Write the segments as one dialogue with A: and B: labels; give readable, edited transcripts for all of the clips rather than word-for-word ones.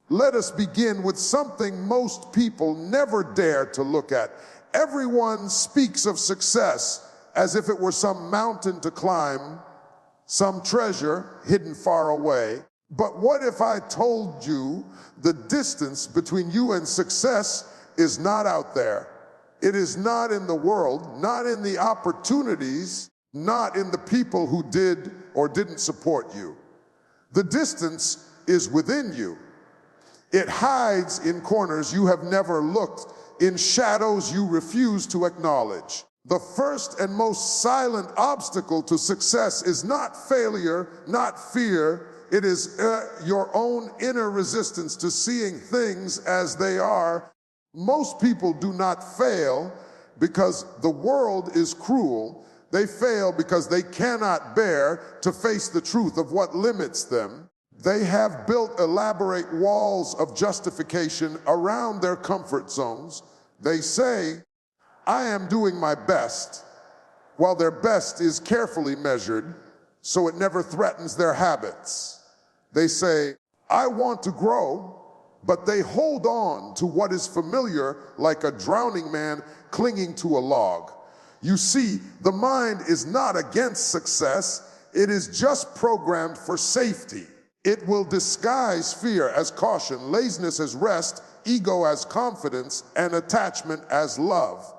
A: Let us begin with something most people never dare to look at. Everyone speaks of success as if it were some mountain to climb, some treasure hidden far away. But what if I told you the distance between you and success is not out there? It is not in the world, not in the opportunities, not in the people who did or didn't support you. The distance is within you. It hides in corners you have never looked, in shadows you refuse to acknowledge. The first and most silent obstacle to success is not failure, not fear. It is your own inner resistance to seeing things as they are. Most people do not fail because the world is cruel. They fail because they cannot bear to face the truth of what limits them. They have built elaborate walls of justification around their comfort zones. They say, I am doing my best, while their best is carefully measured so it never threatens their habits. They say, I want to grow, but they hold on to what is familiar like a drowning man clinging to a log. You see, the mind is not against success. It is just programmed for safety. It will disguise fear as caution, laziness as rest, ego as confidence, and attachment as love.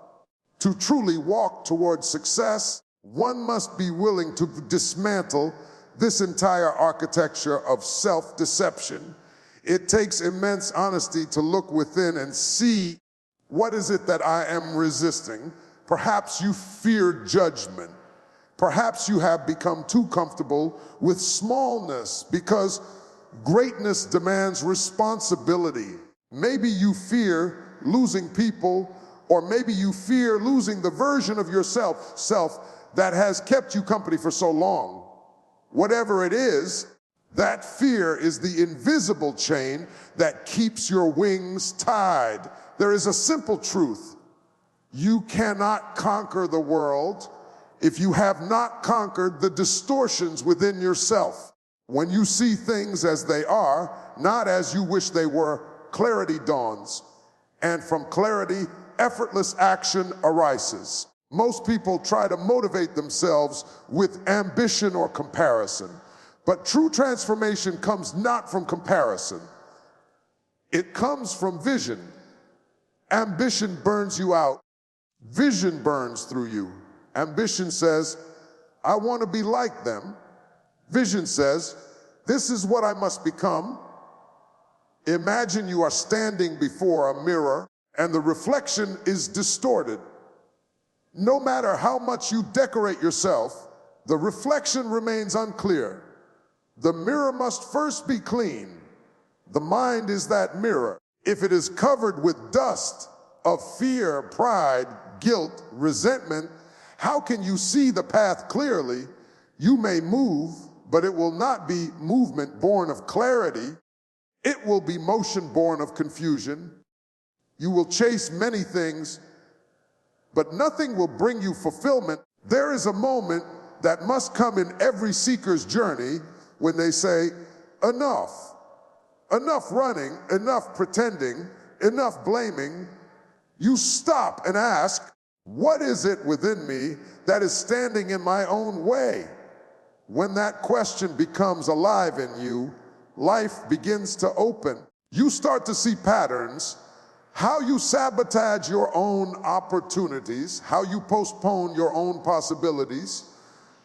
A: To truly walk towards success, one must be willing to dismantle this entire architecture of self-deception. It takes immense honesty to look within and see, what is it that I am resisting? Perhaps you fear judgment. Perhaps you have become too comfortable with smallness because greatness demands responsibility. Maybe you fear losing people, or maybe you fear losing the version of yourself that has kept you company for so long. Whatever it is, that fear is the invisible chain that keeps your wings tied. There is a simple truth. You cannot conquer the world if you have not conquered the distortions within yourself. When you see things as they are, not as you wish they were, clarity dawns. And from clarity, effortless action arises. Most people try to motivate themselves with ambition or comparison. But true transformation comes not from comparison. It comes from vision. Ambition burns you out. Vision burns through you. Ambition says, I want to be like them. Vision says, this is what I must become. Imagine you are standing before a mirror and the reflection is distorted. No matter how much you decorate yourself, the reflection remains unclear. The mirror must first be clean. The mind is that mirror. If it is covered with dust of fear, pride, guilt, resentment, how can you see the path clearly? You may move, but it will not be movement born of clarity. It will be motion born of confusion. You will chase many things, but nothing will bring you fulfillment. There is a moment that must come in every seeker's journey when they say, enough. Enough running, enough pretending, enough blaming. You stop and ask, what is it within me that is standing in my own way? When that question becomes alive in you, life begins to open. You start to see patterns, how you sabotage your own opportunities, how you postpone your own possibilities.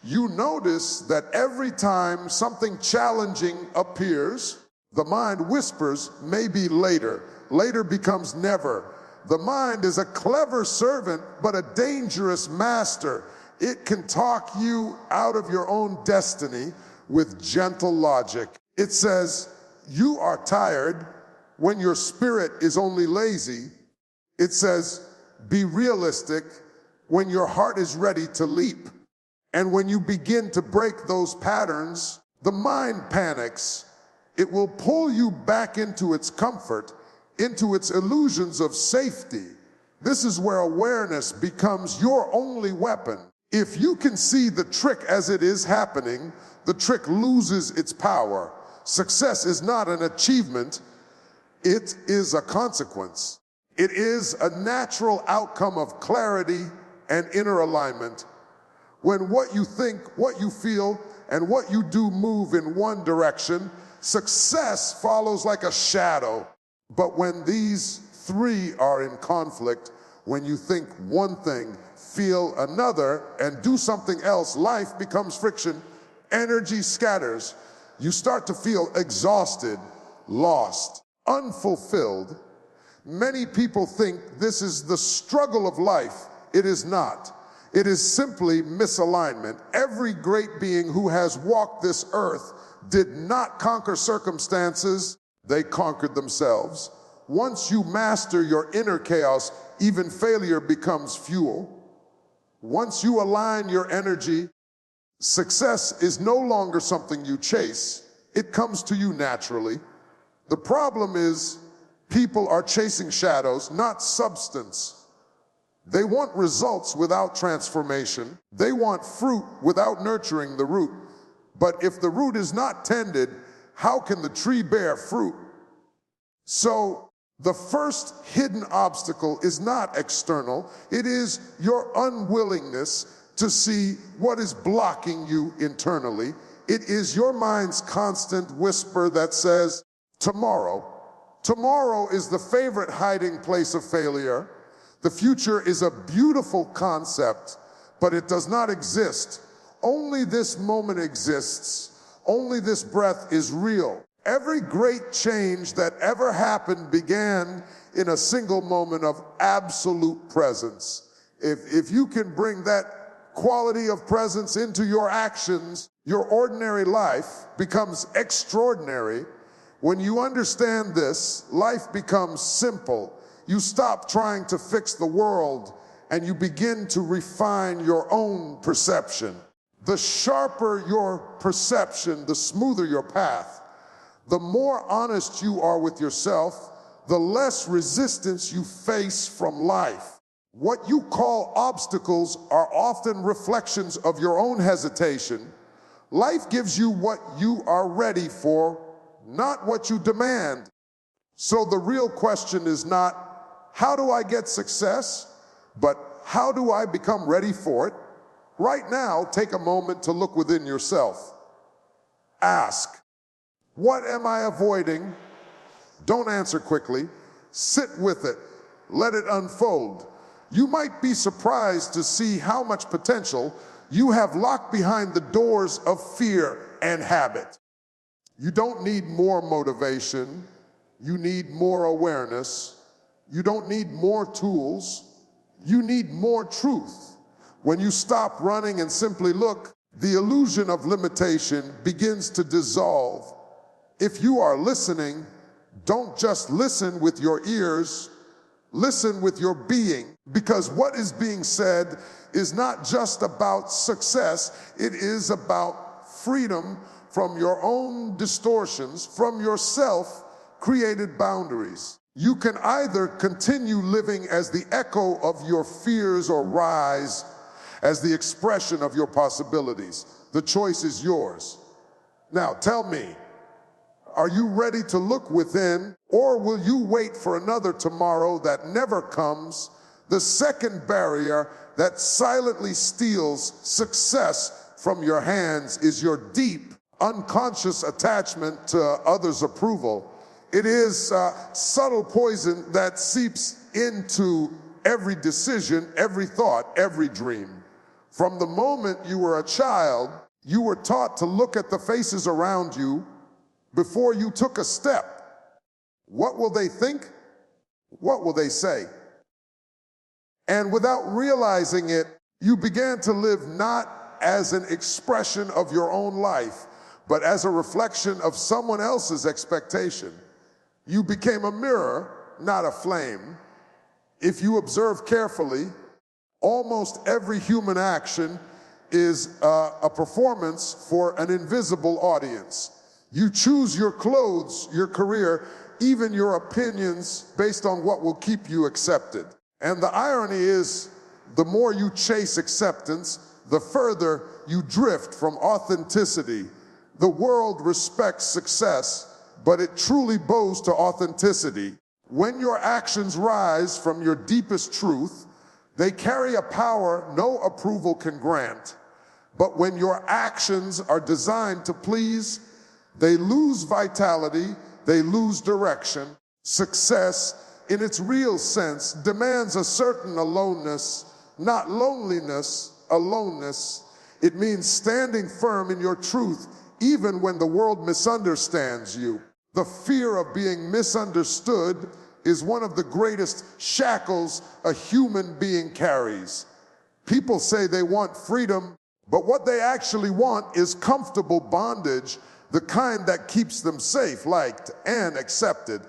A: You notice that every time something challenging appears, the mind whispers, maybe later. Later becomes never. The mind is a clever servant, but a dangerous master. It can talk you out of your own destiny with gentle logic. It says, you are tired when your spirit is only lazy. It says, be realistic when your heart is ready to leap. And when you begin to break those patterns, the mind panics. It will pull you back into its comfort, into its illusions of safety. This is where awareness becomes your only weapon. If you can see the trick as it is happening, the trick loses its power. Success is not an achievement. It is a consequence. It is a natural outcome of clarity and inner alignment. When what you think, what you feel, and what you do move in one direction, success follows like a shadow. But when these three are in conflict, when you think one thing, feel another, and do something else, life becomes friction, energy scatters. You start to feel exhausted, lost, unfulfilled. Many people think this is the struggle of life. It is not. It is simply misalignment. Every great being who has walked this earth did not conquer circumstances, they conquered themselves. Once you master your inner chaos, even failure becomes fuel. Once you align your energy, success is no longer something you chase. It comes to you naturally. The problem is people are chasing shadows, not substance. They want results without transformation. They want fruit without nurturing the root. But if the root is not tended, how can the tree bear fruit? So the first hidden obstacle is not external. It is your unwillingness to see what is blocking you internally. It is your mind's constant whisper that says, tomorrow. Tomorrow is the favorite hiding place of failure. The future is a beautiful concept, but it does not exist. Only this moment exists. Only this breath is real. Every great change that ever happened began in a single moment of absolute presence. If you can bring that quality of presence into your actions, your ordinary life becomes extraordinary. When you understand this, life becomes simple. You stop trying to fix the world and you begin to refine your own perception. The sharper your perception, the smoother your path. The more honest you are with yourself, the less resistance you face from life. What you call obstacles are often reflections of your own hesitation. Life gives you what you are ready for, not what you demand. So the real question is not, how do I get success? But how do I become ready for it? Right now, take a moment to look within yourself. Ask, what am I avoiding? Don't answer quickly. Sit with it. Let it unfold. You might be surprised to see how much potential you have locked behind the doors of fear and habit. You don't need more motivation. You need more awareness. You don't need more tools. You need more truth. When you stop running and simply look, the illusion of limitation begins to dissolve. If you are listening, don't just listen with your ears, listen with your being, because what is being said is not just about success, it is about freedom from your own distortions, from your self-created boundaries. You can either continue living as the echo of your fears or rise as the expression of your possibilities. The choice is yours. Now, tell me, are you ready to look within, or will you wait for another tomorrow that never comes? The second barrier that silently steals success from your hands is your deep, unconscious attachment to others' approval. It is subtle poison that seeps into every decision, every thought, every dream. From the moment you were a child, you were taught to look at the faces around you before you took a step. What will they think? What will they say? And without realizing it, you began to live not as an expression of your own life, but as a reflection of someone else's expectation. You became a mirror, not a flame. If you observe carefully, almost every human action is a performance for an invisible audience. You choose your clothes, your career, even your opinions based on what will keep you accepted. And the irony is, the more you chase acceptance, the further you drift from authenticity. The world respects success, but it truly bows to authenticity. When your actions rise from your deepest truth, they carry a power no approval can grant. But when your actions are designed to please, they lose vitality, they lose direction. Success, in its real sense, demands a certain aloneness, not loneliness, aloneness. It means standing firm in your truth, even when the world misunderstands you. The fear of being misunderstood is one of the greatest shackles a human being carries. People say they want freedom, but what they actually want is comfortable bondage, the kind that keeps them safe, liked, and accepted.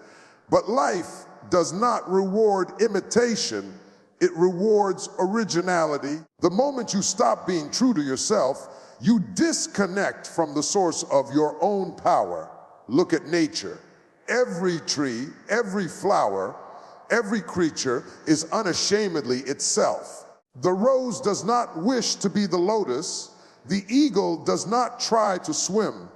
A: But life does not reward imitation, it rewards originality. The moment you stop being true to yourself, you disconnect from the source of your own power. Look at nature. Every tree, every flower, every creature is unashamedly itself. The rose does not wish to be the lotus. The eagle does not try to swim.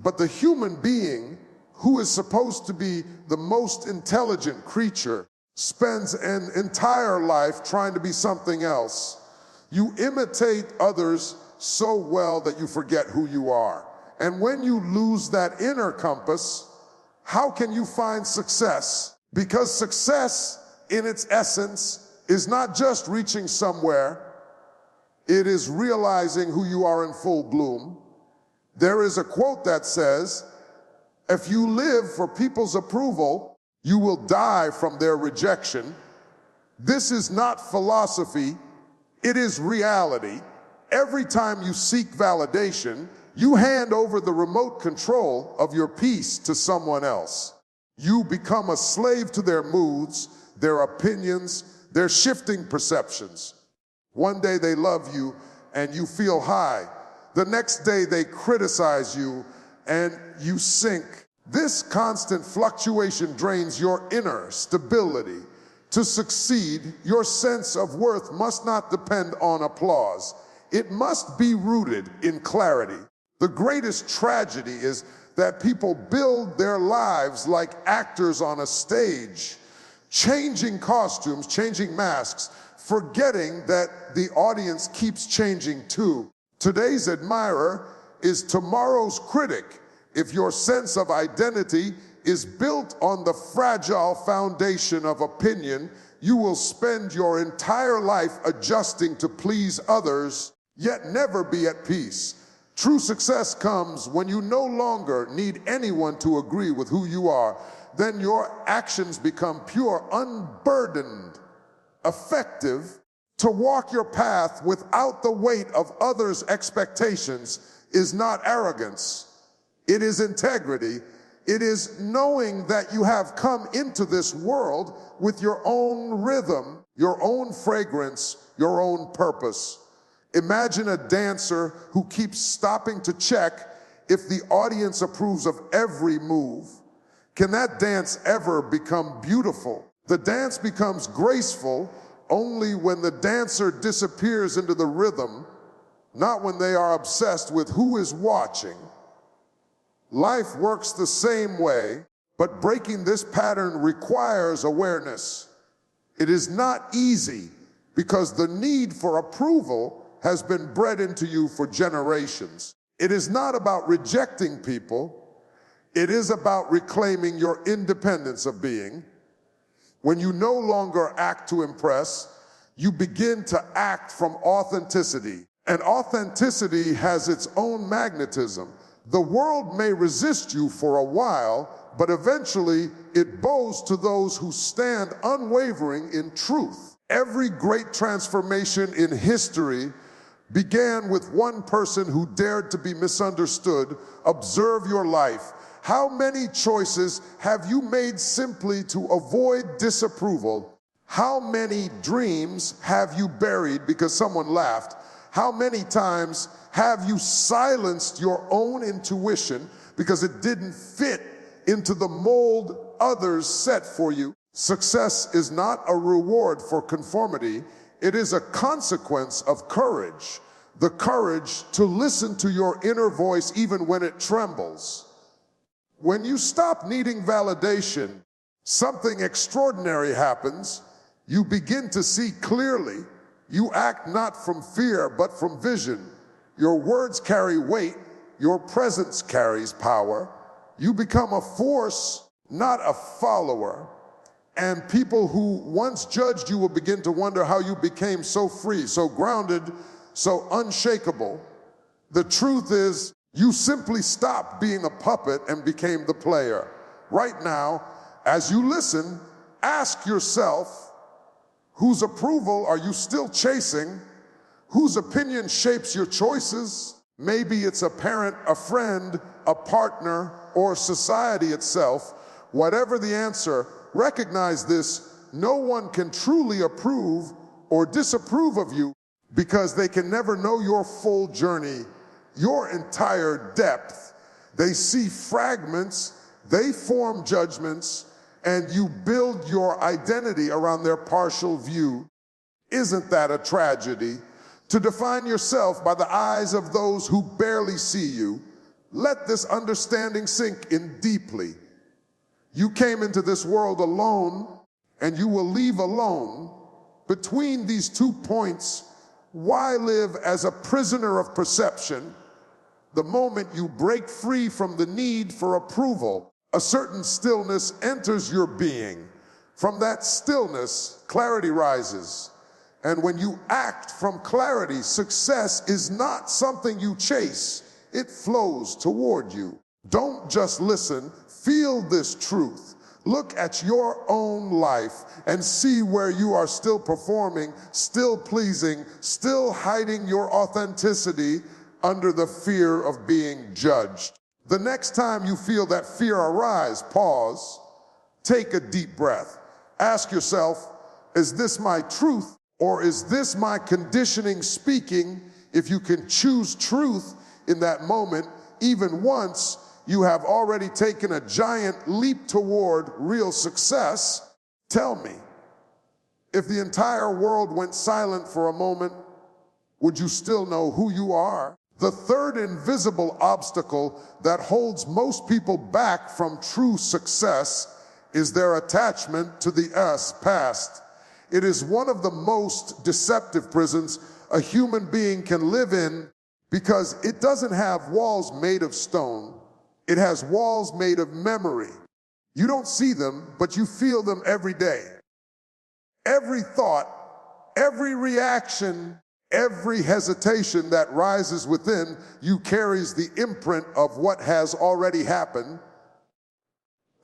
A: But the human being, who is supposed to be the most intelligent creature, spends an entire life trying to be something else. You imitate others so well that you forget who you are. And when you lose that inner compass, how can you find success? Because success, in its essence, is not just reaching somewhere. It is realizing who you are in full bloom. There is a quote that says, if you live for people's approval, you will die from their rejection. This is not philosophy, it is reality. Every time you seek validation, you hand over the remote control of your peace to someone else. You become a slave to their moods, their opinions, their shifting perceptions. One day they love you and you feel high. The next day they criticize you and you sink. This constant fluctuation drains your inner stability. To succeed, your sense of worth must not depend on applause. It must be rooted in clarity. The greatest tragedy is that people build their lives like actors on a stage, changing costumes, changing masks, forgetting that the audience keeps changing too. Today's admirer is tomorrow's critic. If your sense of identity is built on the fragile foundation of opinion, you will spend your entire life adjusting to please others, yet never be at peace. True success comes when you no longer need anyone to agree with who you are. Then your actions become pure, unburdened, effective. To walk your path without the weight of others' expectations is not arrogance. It is integrity. It is knowing that you have come into this world with your own rhythm, your own fragrance, your own purpose. Imagine a dancer who keeps stopping to check if the audience approves of every move. Can that dance ever become beautiful? The dance becomes graceful only when the dancer disappears into the rhythm, not when they are obsessed with who is watching. Life works the same way, but breaking this pattern requires awareness. It is not easy because the need for approval has been bred into you for generations. It is not about rejecting people. It is about reclaiming your independence of being. When you no longer act to impress, you begin to act from authenticity. And authenticity has its own magnetism. The world may resist you for a while, but eventually it bows to those who stand unwavering in truth. Every great transformation in history began with one person who dared to be misunderstood. Observe your life. How many choices have you made simply to avoid disapproval? How many dreams have you buried because someone laughed? How many times have you silenced your own intuition because it didn't fit into the mold others set for you? Success is not a reward for conformity. It is a consequence of courage. The courage to listen to your inner voice even when it trembles. When you stop needing validation, something extraordinary happens. You begin to see clearly. You act not from fear, but from vision. Your words carry weight. Your presence carries power. You become a force, not a follower. And people who once judged you will begin to wonder how you became so free, so grounded, so unshakable. The truth is, you simply stopped being a puppet and became the player. Right now, as you listen, ask yourself, whose approval are you still chasing? Whose opinion shapes your choices? Maybe it's a parent, a friend, a partner, or society itself. Whatever the answer, recognize this: no one can truly approve or disapprove of you because they can never know your full journey, your entire depth. They see fragments, they form judgments, and you build your identity around their partial view. Isn't that a tragedy? To define yourself by the eyes of those who barely see you. Let this understanding sink in deeply. You came into this world alone, and you will leave alone. Between these 2 points, why live as a prisoner of perception? The moment you break free from the need for approval, a certain stillness enters your being. From that stillness, clarity rises. And when you act from clarity, success is not something you chase. It flows toward you. Don't just listen, feel this truth. Look at your own life and see where you are still performing, still pleasing, still hiding your authenticity under the fear of being judged. The next time you feel that fear arise, pause, take a deep breath. Ask yourself, is this my truth or is this my conditioning speaking? If you can choose truth in that moment, even once, you have already taken a giant leap toward real success. Tell me, if the entire world went silent for a moment, would you still know who you are? The third invisible obstacle that holds most people back from true success is their attachment to the us past. It is one of the most deceptive prisons a human being can live in because it doesn't have walls made of stone. It has walls made of memory. You don't see them, but you feel them every day. Every thought, every reaction, every hesitation that rises within you carries the imprint of what has already happened.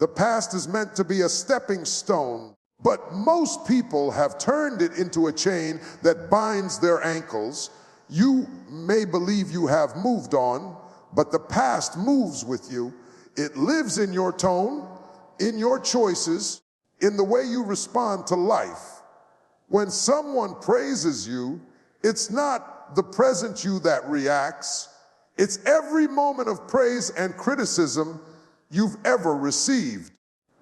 A: The past is meant to be a stepping stone, but most people have turned it into a chain that binds their ankles. You may believe you have moved on, but the past moves with you. It lives in your tone, in your choices, in the way you respond to life. When someone praises you, it's not the present you that reacts. It's every moment of praise and criticism you've ever received.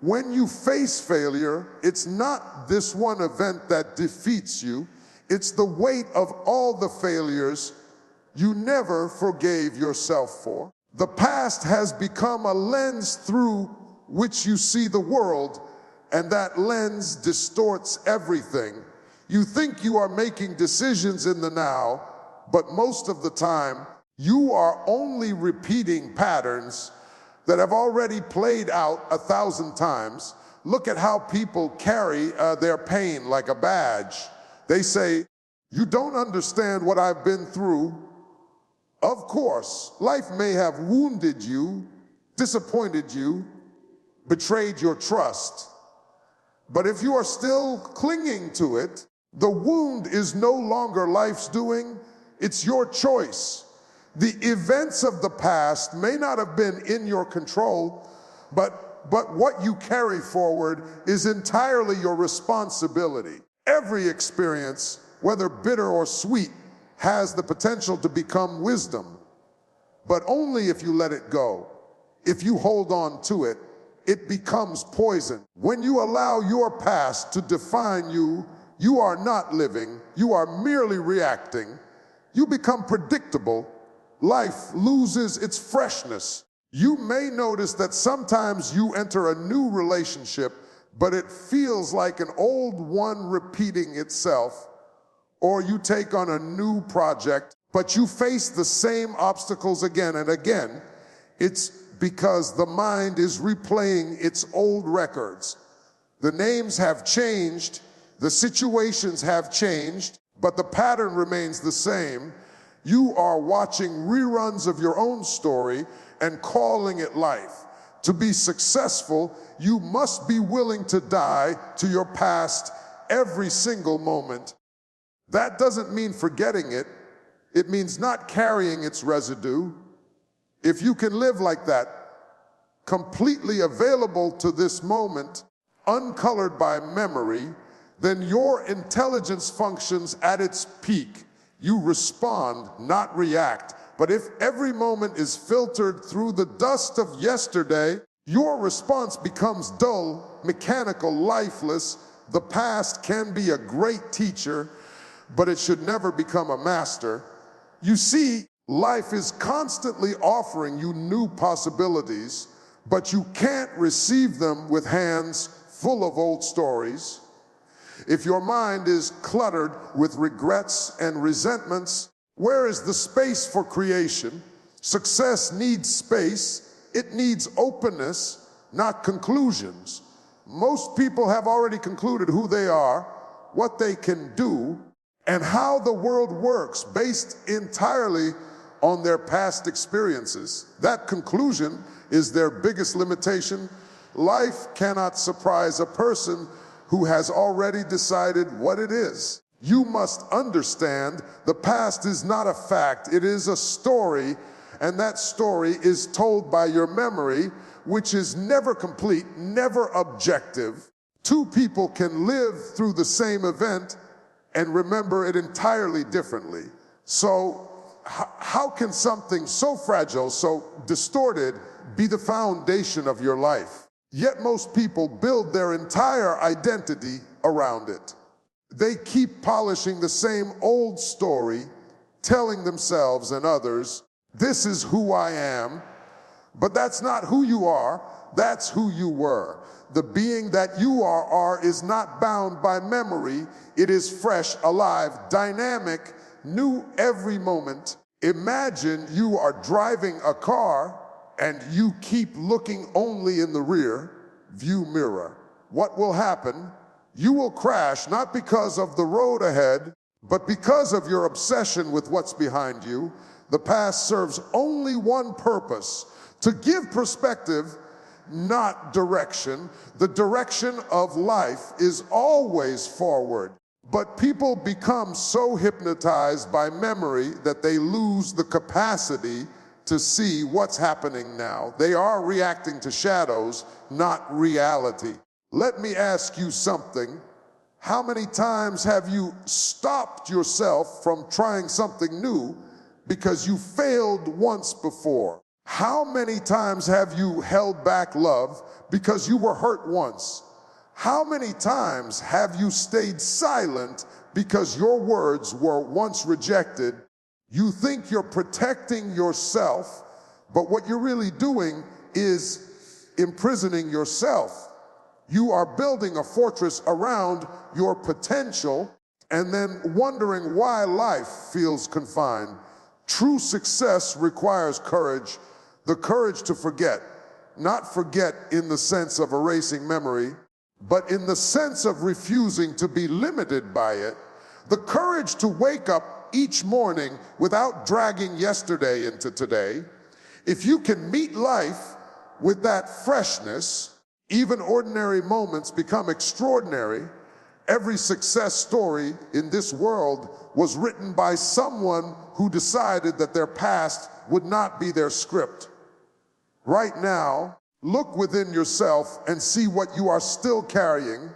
A: When you face failure, it's not this one event that defeats you. It's the weight of all the failures you never forgave yourself for. The past has become a lens through which you see the world, and that lens distorts everything. You think you are making decisions in the now, but most of the time, you are only repeating patterns that have already played out 1,000 times. Look at how people carry their pain like a badge. They say, "You don't understand what I've been through." Of course, life may have wounded you, disappointed you, betrayed your trust. But if you are still clinging to it, the wound is no longer life's doing, it's your choice. The events of the past may not have been in your control, but what you carry forward is entirely your responsibility. Every experience, whether bitter or sweet, has the potential to become wisdom, but only if you let it go. If you hold on to it, it becomes poison. When you allow your past to define you, you are not living, you are merely reacting. You become predictable. Life loses its freshness. You may notice that sometimes you enter a new relationship, but it feels like an old one repeating itself, or you take on a new project, but you face the same obstacles again and again. It's because the mind is replaying its old records. The names have changed, the situations have changed, but the pattern remains the same. You are watching reruns of your own story and calling it life. To be successful, you must be willing to die to your past every single moment. That doesn't mean forgetting it. It means not carrying its residue. If you can live like that, completely available to this moment, uncolored by memory, then your intelligence functions at its peak. You respond, not react. But if every moment is filtered through the dust of yesterday, your response becomes dull, mechanical, lifeless. The past can be a great teacher, but it should never become a master. You see, life is constantly offering you new possibilities, but you can't receive them with hands full of old stories. If your mind is cluttered with regrets and resentments, where is the space for creation? Success needs space. It needs openness, not conclusions. Most people have already concluded who they are, what they can do, and how the world works based entirely on their past experiences. That conclusion is their biggest limitation. Life cannot surprise a person who has already decided what it is. You must understand the past is not a fact, it is a story, and that story is told by your memory, which is never complete, never objective. Two people can live through the same event and remember it entirely differently. So how can something so fragile, so distorted, be the foundation of your life? Yet most people build their entire identity around it. They keep polishing the same old story, telling themselves and others, this is who I am, but that's not who you are, that's who you were. The being that you are is not bound by memory. It is fresh, alive, dynamic, new every moment. Imagine you are driving a car and you keep looking only in the rear view mirror. What will happen? You will crash, not because of the road ahead, but because of your obsession with what's behind you. The past serves only one purpose: to give perspective, not direction. The direction of life is always forward. But people become so hypnotized by memory that they lose the capacity to see what's happening now. They are reacting to shadows, not reality. Let me ask you something. How many times have you stopped yourself from trying something new because you failed once before? How many times have you held back love because you were hurt once? How many times have you stayed silent because your words were once rejected? You think you're protecting yourself, but what you're really doing is imprisoning yourself. You are building a fortress around your potential and then wondering why life feels confined. True success requires courage, the courage to forget. Not forget in the sense of erasing memory, but in the sense of refusing to be limited by it. The courage to wake up each morning without dragging yesterday into today. If you can meet life with that freshness, even ordinary moments become extraordinary. Every success story in this world was written by someone who decided that their past would not be their script. Right now, look within yourself and see what you are still carrying.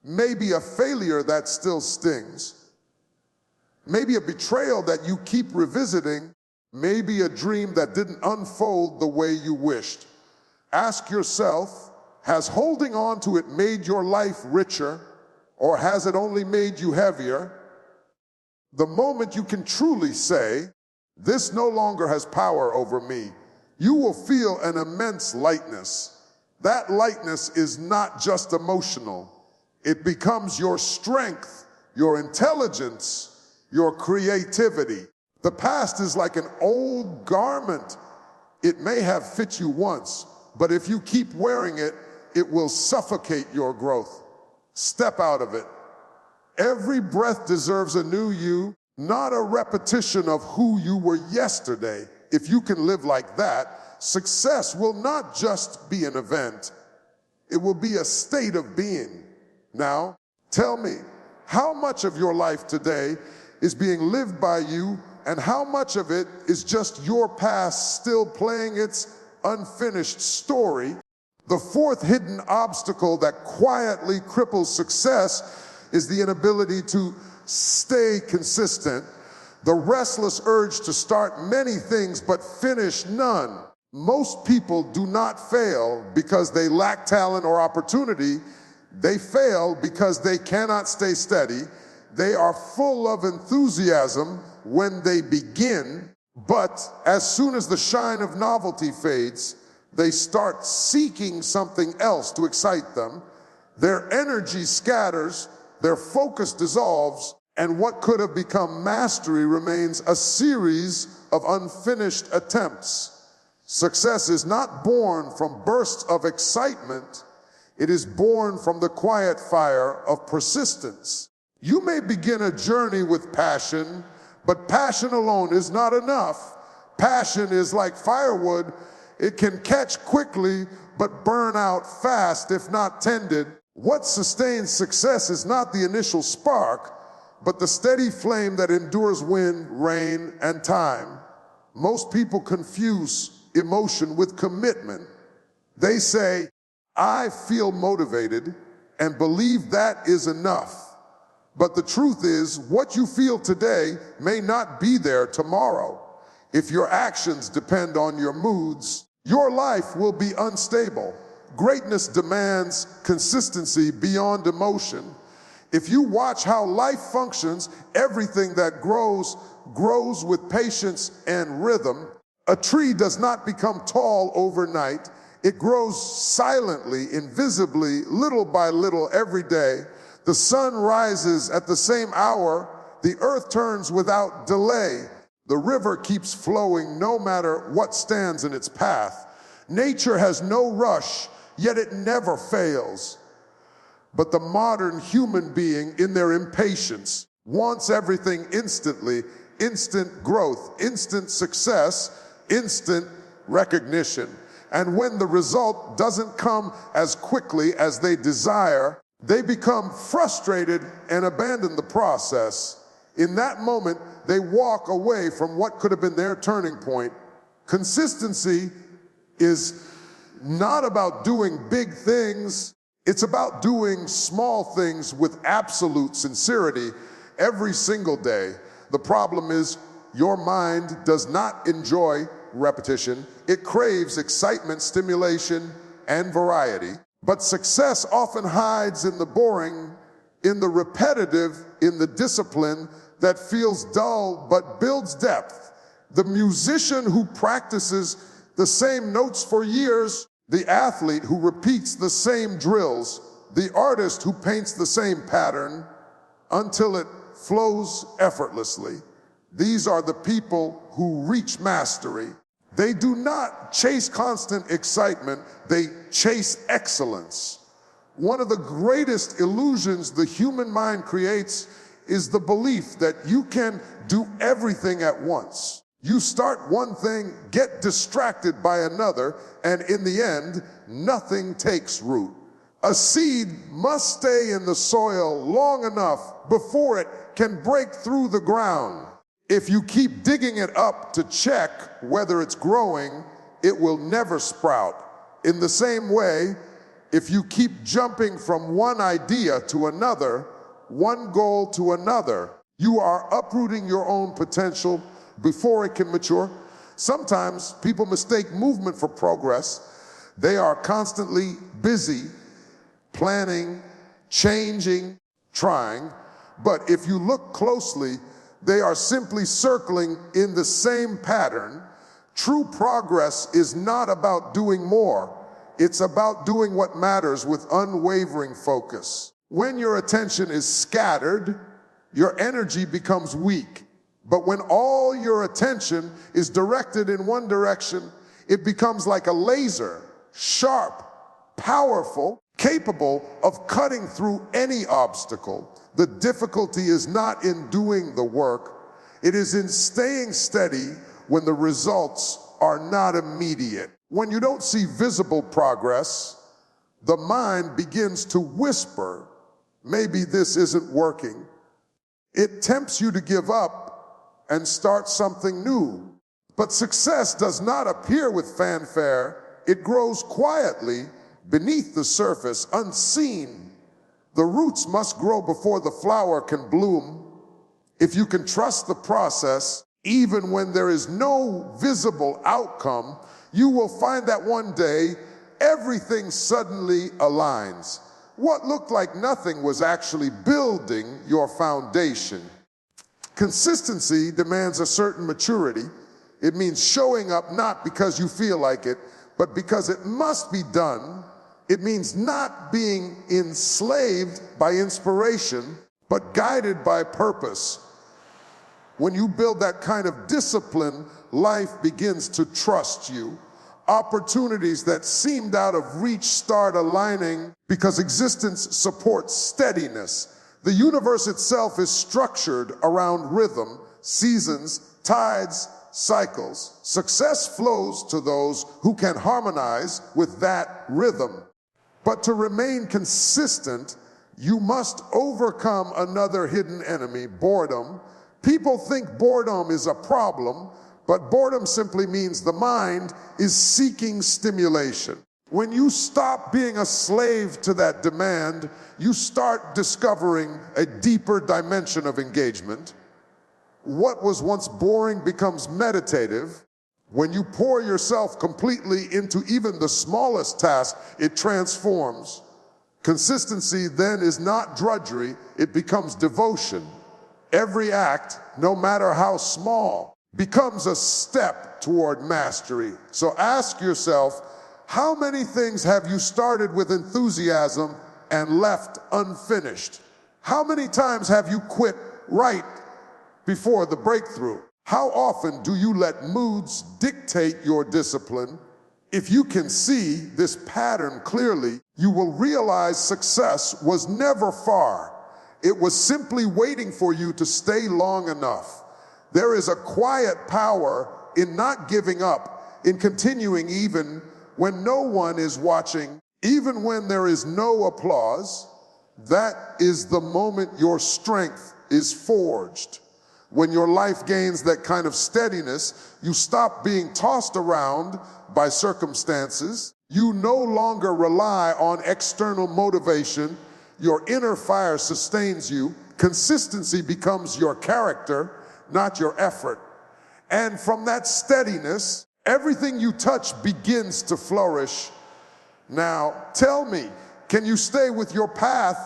A: Maybe a failure that still stings. Maybe a betrayal that you keep revisiting. Maybe a dream that didn't unfold the way you wished. Ask yourself, has holding on to it made your life richer, or has it only made you heavier? The moment you can truly say, this no longer has power over me, you will feel an immense lightness. That lightness is not just emotional. It becomes your strength, your intelligence, your creativity. The past is like an old garment. It may have fit you once, but if you keep wearing it, it will suffocate your growth. Step out of it. Every breath deserves a new you, not a repetition of who you were yesterday. If you can live like that, success will not just be an event. It will be a state of being. Now, tell me, how much of your life today is being lived by you, and how much of it is just your past still playing its unfinished story? The fourth hidden obstacle that quietly cripples success is the inability to stay consistent, the restless urge to start many things but finish none. Most people do not fail because they lack talent or opportunity. They fail because they cannot stay steady. They are full of enthusiasm when they begin, but as soon as the shine of novelty fades, they start seeking something else to excite them. Their energy scatters, their focus dissolves, and what could have become mastery remains a series of unfinished attempts. Success is not born from bursts of excitement. It is born from the quiet fire of persistence. You may begin a journey with passion, but passion alone is not enough. Passion is like firewood. It can catch quickly, but burn out fast if not tended. What sustains success is not the initial spark, but the steady flame that endures wind, rain, and time. Most people confuse emotion with commitment. They say, I feel motivated, and believe that is enough. But the truth is, what you feel today may not be there tomorrow. If your actions depend on your moods, your life will be unstable. Greatness demands consistency beyond emotion. If you watch how life functions, everything that grows with patience and rhythm. A tree does not become tall overnight. It grows silently, invisibly, little by little every day. The sun rises at the same hour. The earth turns without delay. The river keeps flowing no matter what stands in its path. Nature has no rush, yet it never fails. But the modern human being, in their impatience, wants everything instantly. Instant growth, instant success, instant recognition. And when the result doesn't come as quickly as they desire, they become frustrated and abandon the process. In that moment, they walk away from what could have been their turning point. Consistency is not about doing big things. It's about doing small things with absolute sincerity every single day. The problem is your mind does not enjoy repetition. It craves excitement, stimulation, and variety. But success often hides in the boring, in the repetitive, in the discipline that feels dull but builds depth. The musician who practices the same notes for years, the athlete who repeats the same drills, the artist who paints the same pattern until it flows effortlessly. These are the people who reach mastery. They do not chase constant excitement, they chase excellence. One of the greatest illusions the human mind creates is the belief that you can do everything at once. You start one thing, get distracted by another, and in the end, nothing takes root. A seed must stay in the soil long enough before it can break through the ground. If you keep digging it up to check whether it's growing, it will never sprout. In the same way, if you keep jumping from one idea to another, one goal to another, you are uprooting your own potential before it can mature. Sometimes people mistake movement for progress. They are constantly busy planning, changing, trying. But if you look closely, they are simply circling in the same pattern, True progress is not about doing more. It's about doing what matters with unwavering focus. When your attention is scattered, your energy becomes weak. But when all your attention is directed in one direction, it becomes like a laser, sharp, powerful, capable of cutting through any obstacle. The difficulty is not in doing the work. It is in staying steady when the results are not immediate. When you don't see visible progress, the mind begins to whisper, maybe this isn't working. It tempts you to give up and start something new. But success does not appear with fanfare. It grows quietly beneath the surface, unseen. The roots must grow before the flower can bloom. If you can trust the process, even when there is no visible outcome, you will find that one day everything suddenly aligns. What looked like nothing was actually building your foundation. Consistency demands a certain maturity. It means showing up not because you feel like it, but because it must be done. It means not being enslaved by inspiration, but guided by purpose. When you build that kind of discipline, life begins to trust you. Opportunities that seemed out of reach start aligning because existence supports steadiness. The universe itself is structured around rhythm, seasons, tides, cycles. Success flows to those who can harmonize with that rhythm. But to remain consistent, you must overcome another hidden enemy, boredom. People think boredom is a problem, but boredom simply means the mind is seeking stimulation. When you stop being a slave to that demand, you start discovering a deeper dimension of engagement. What was once boring becomes meditative. When you pour yourself completely into even the smallest task, it transforms. Consistency then is not drudgery, it becomes devotion. Every act, no matter how small, becomes a step toward mastery. So ask yourself, how many things have you started with enthusiasm and left unfinished? How many times have you quit right before the breakthrough? How often do you let moods dictate your discipline? If you can see this pattern clearly, you will realize success was never far. It was simply waiting for you to stay long enough. There is a quiet power in not giving up, in continuing even when no one is watching, even when there is no applause. That is the moment your strength is forged. When your life gains that kind of steadiness, you stop being tossed around by circumstances. You no longer rely on external motivation. Your inner fire sustains you. Consistency becomes your character, not your effort. And from that steadiness, everything you touch begins to flourish. Now, tell me, can you stay with your path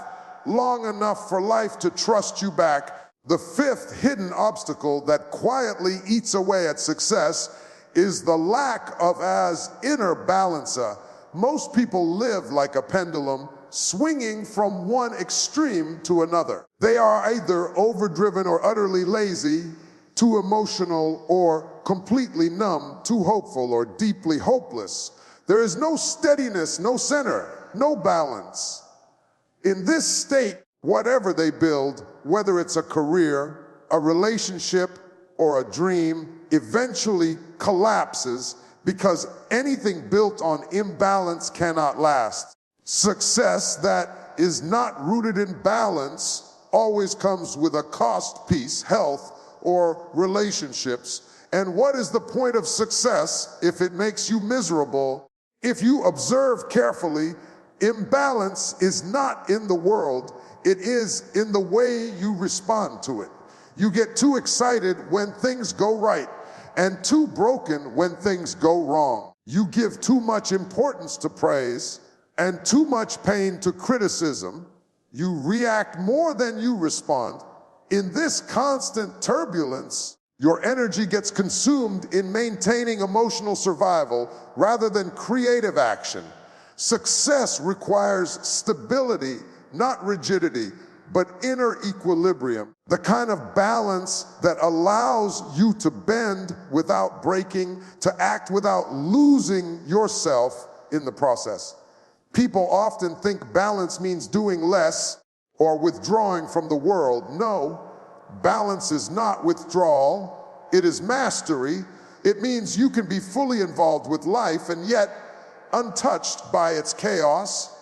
A: long enough for life to trust you back? The fifth hidden obstacle that quietly eats away at success is the lack of an inner balancer. Most people live like a pendulum, swinging from one extreme to another. They are either overdriven or utterly lazy, too emotional or completely numb, too hopeful or deeply hopeless. There is no steadiness, no center, no balance. In this state, whatever they build, whether it's a career, a relationship, or a dream, eventually collapses because anything built on imbalance cannot last. Success that is not rooted in balance always comes with a cost piece, health, or relationships. And what is the point of success if it makes you miserable? If you observe carefully, imbalance is not in the world, it is in the way you respond to it. You get too excited when things go right and too broken when things go wrong. You give too much importance to praise and too much pain to criticism. You react more than you respond. In this constant turbulence, Your energy gets consumed in maintaining emotional survival rather than creative action. Success requires stability, not rigidity, but inner equilibrium. The kind of balance that allows you to bend without breaking, to act without losing yourself in the process. People often think balance means doing less or withdrawing from the world. No, balance is not withdrawal, it is mastery. It means you can be fully involved with life and yet untouched by its chaos.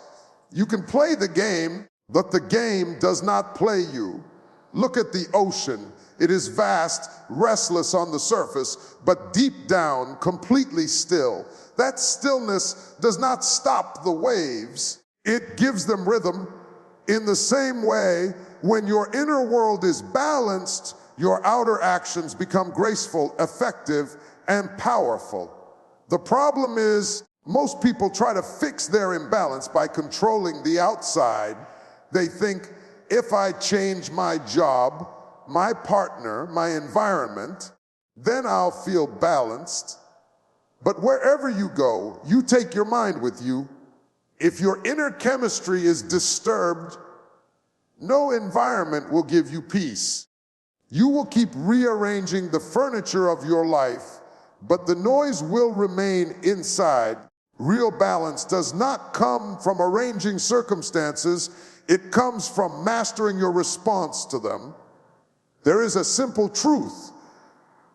A: You can play the game, but the game does not play you. Look at the ocean. It is vast, restless on the surface, but deep down, completely still. That stillness does not stop the waves. It gives them rhythm. In the same way, when your inner world is balanced, your outer actions become graceful, effective, and powerful. The problem is, most people try to fix their imbalance by controlling the outside. They think, if I change my job, my partner, my environment, then I'll feel balanced. But wherever you go, you take your mind with you. If your inner chemistry is disturbed, no environment will give you peace. You will keep rearranging the furniture of your life, but the noise will remain inside. Real balance does not come from arranging circumstances. It comes from mastering your response to them. There is a simple truth.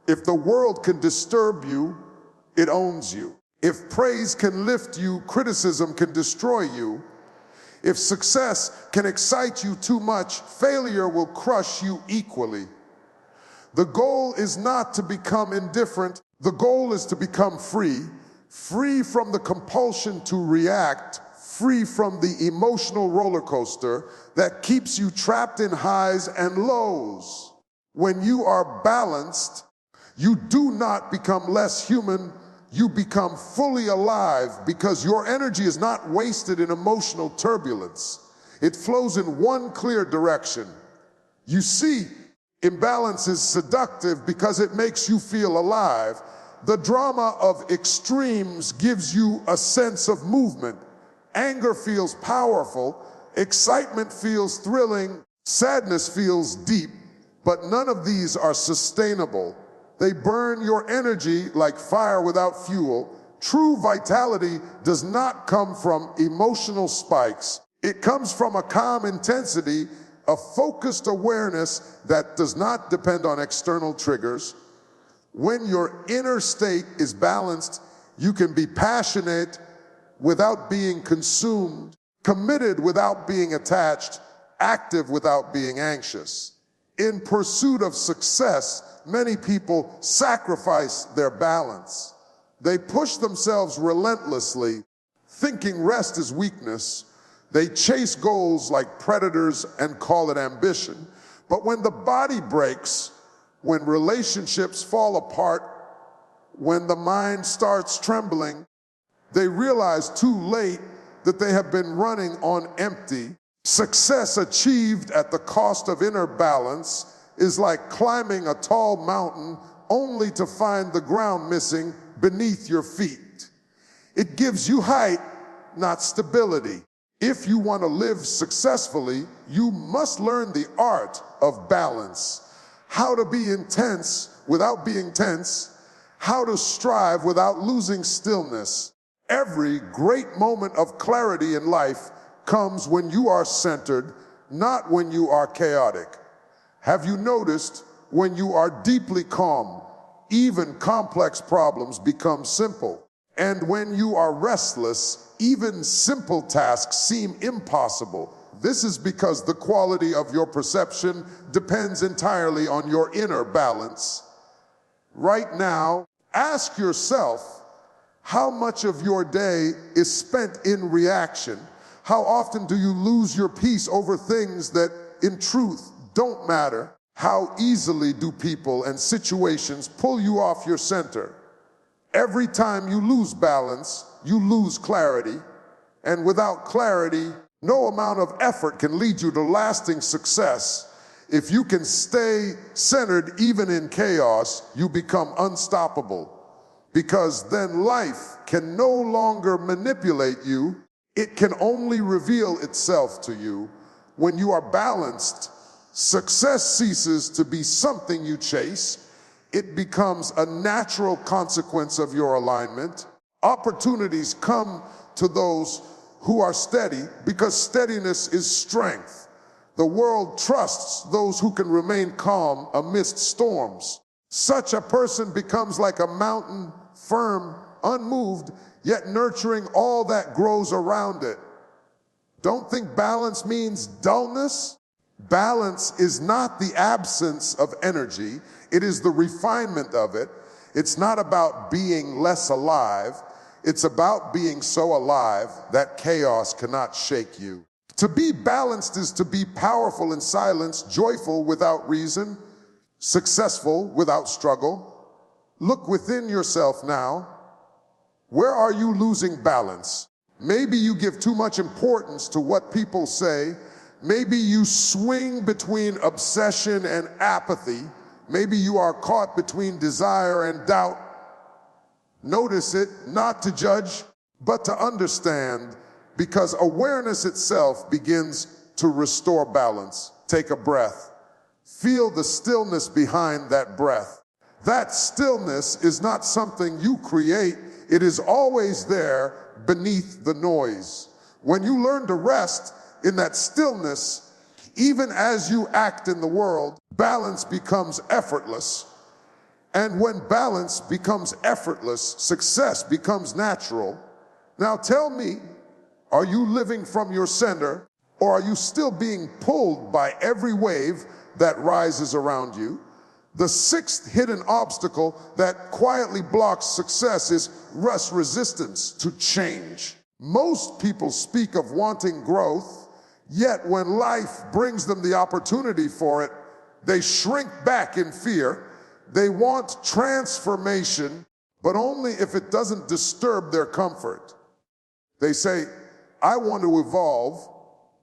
A: If the world can disturb you, it owns you. If praise can lift you, criticism can destroy you. If success can excite you too much, failure will crush you equally. The goal is not to become indifferent. The goal is to become free, free from the compulsion to react, free from the emotional roller coaster that keeps you trapped in highs and lows. When you are balanced, you do not become less human, you become fully alive because your energy is not wasted in emotional turbulence. It flows in one clear direction. You see, imbalance is seductive because it makes you feel alive. The drama of extremes gives you a sense of movement. Anger feels powerful, excitement feels thrilling, sadness feels deep, but none of these are sustainable. They burn your energy like fire without fuel. True vitality does not come from emotional spikes. It comes from a calm intensity, a focused awareness that does not depend on external triggers. When your inner state is balanced, you can be passionate without being consumed, committed without being attached, active without being anxious. In pursuit of success, many people sacrifice their balance. They push themselves relentlessly, thinking rest is weakness. They chase goals like predators and call it ambition. But when the body breaks, when relationships fall apart, when the mind starts trembling, they realize too late that they have been running on empty. Success achieved at the cost of inner balance is like climbing a tall mountain only to find the ground missing beneath your feet. It gives you height, not stability. If you want to live successfully, you must learn the art of balance. How to be intense without being tense. How to strive without losing stillness. Every great moment of clarity in life comes when you are centered, not when you are chaotic. Have you noticed when you are deeply calm, even complex problems become simple? And when you are restless, even simple tasks seem impossible. This is because the quality of your perception depends entirely on your inner balance. Right now, ask yourself, how much of your day is spent in reaction? How often do you lose your peace over things that, in truth, don't matter? How easily do people and situations pull you off your center? Every time you lose balance, you lose clarity. And without clarity, no amount of effort can lead you to lasting success. If you can stay centered even in chaos, you become unstoppable, because then life can no longer manipulate you. It can only reveal itself to you. When you are balanced, success ceases to be something you chase. It becomes a natural consequence of your alignment. Opportunities come to those who are steady, because steadiness is strength. The world trusts those who can remain calm amidst storms. Such a person becomes like a mountain, firm, unmoved, yet nurturing all that grows around it. Don't think balance means dullness. Balance is not the absence of energy. It is the refinement of it. It's not about being less alive. It's about being so alive that chaos cannot shake you. To be balanced is to be powerful in silence, joyful without reason, successful without struggle. Look within yourself now. Where are you losing balance? Maybe you give too much importance to what people say. Maybe you swing between obsession and apathy. Maybe you are caught between desire and doubt. Notice it, not to judge, but to understand, because awareness itself begins to restore balance. Take a breath. Feel the stillness behind that breath. That stillness is not something you create. It is always there beneath the noise. When you learn to rest in that stillness, even as you act in the world, balance becomes effortless. And when balance becomes effortless, success becomes natural. Now tell me, are you living from your center, or are you still being pulled by every wave that rises around you? The sixth hidden obstacle that quietly blocks success is resistance to change. Most people speak of wanting growth, yet when life brings them the opportunity for it, they shrink back in fear. They want transformation, but only if it doesn't disturb their comfort. They say, I want to evolve,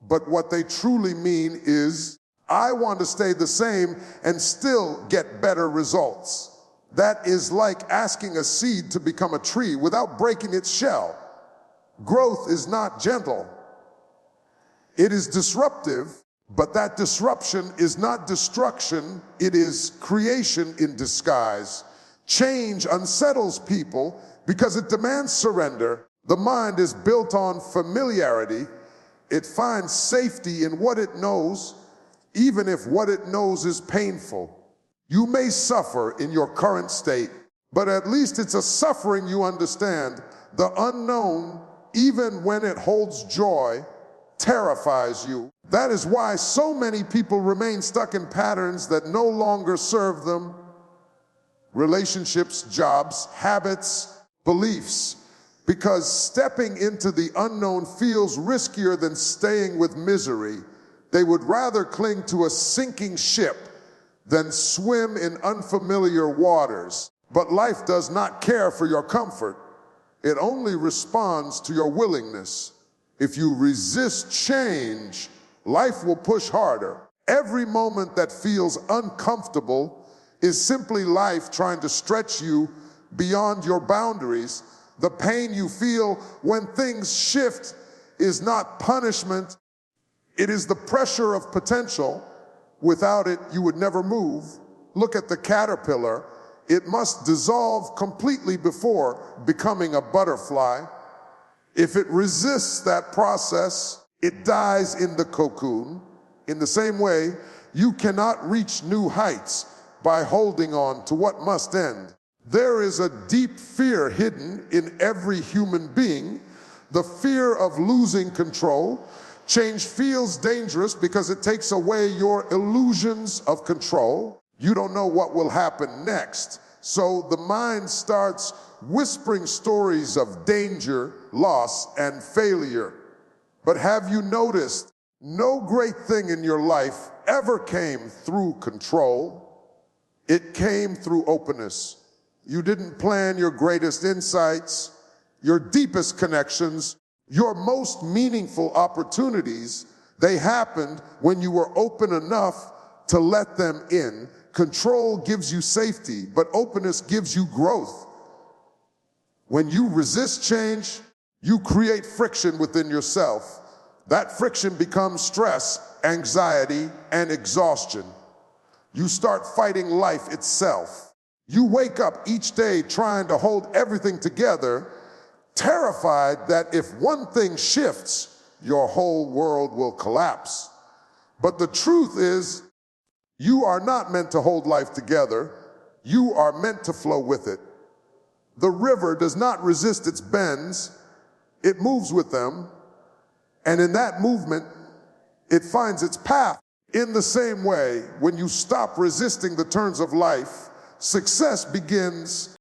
A: but what they truly mean is, I want to stay the same and still get better results. That is like asking a seed to become a tree without breaking its shell. Growth is not gentle. It is disruptive, but that disruption is not destruction. It is creation in disguise. Change unsettles people because it demands surrender. The mind is built on familiarity. It finds safety in what it knows, even if what it knows is painful. You may suffer in your current state, but at least it's a suffering you understand. The unknown, even when it holds joy, terrifies you. That is why so many people remain stuck in patterns that no longer serve them. Relationships, jobs, habits, beliefs. Because stepping into the unknown feels riskier than staying with misery. They would rather cling to a sinking ship than swim in unfamiliar waters. But life does not care for your comfort. It only responds to your willingness. If you resist change, life will push harder. Every moment that feels uncomfortable is simply life trying to stretch you beyond your boundaries. The pain you feel when things shift is not punishment. It is the pressure of potential. Without it, you would never move. Look at the caterpillar. It must dissolve completely before becoming a butterfly. If it resists that process, it dies in the cocoon. In the same way, you cannot reach new heights by holding on to what must end. There is a deep fear hidden in every human being, the fear of losing control. Change feels dangerous because it takes away your illusions of control. You don't know what will happen next. So the mind starts whispering stories of danger, loss, and failure. But have you noticed, no great thing in your life ever came through control. It came through openness. You didn't plan your greatest insights, your deepest connections, your most meaningful opportunities. They happened when you were open enough to let them in. Control gives you safety, but openness gives you growth. When you resist change, you create friction within yourself. That friction becomes stress, anxiety, and exhaustion. You start fighting life itself. You wake up each day trying to hold everything together, terrified that if one thing shifts, your whole world will collapse. But the truth is, you are not meant to hold life together. You are meant to flow with it. The river does not resist its bends. It moves with them. And in that movement, it finds its path. In the same way, when you stop resisting the turns of life, success begins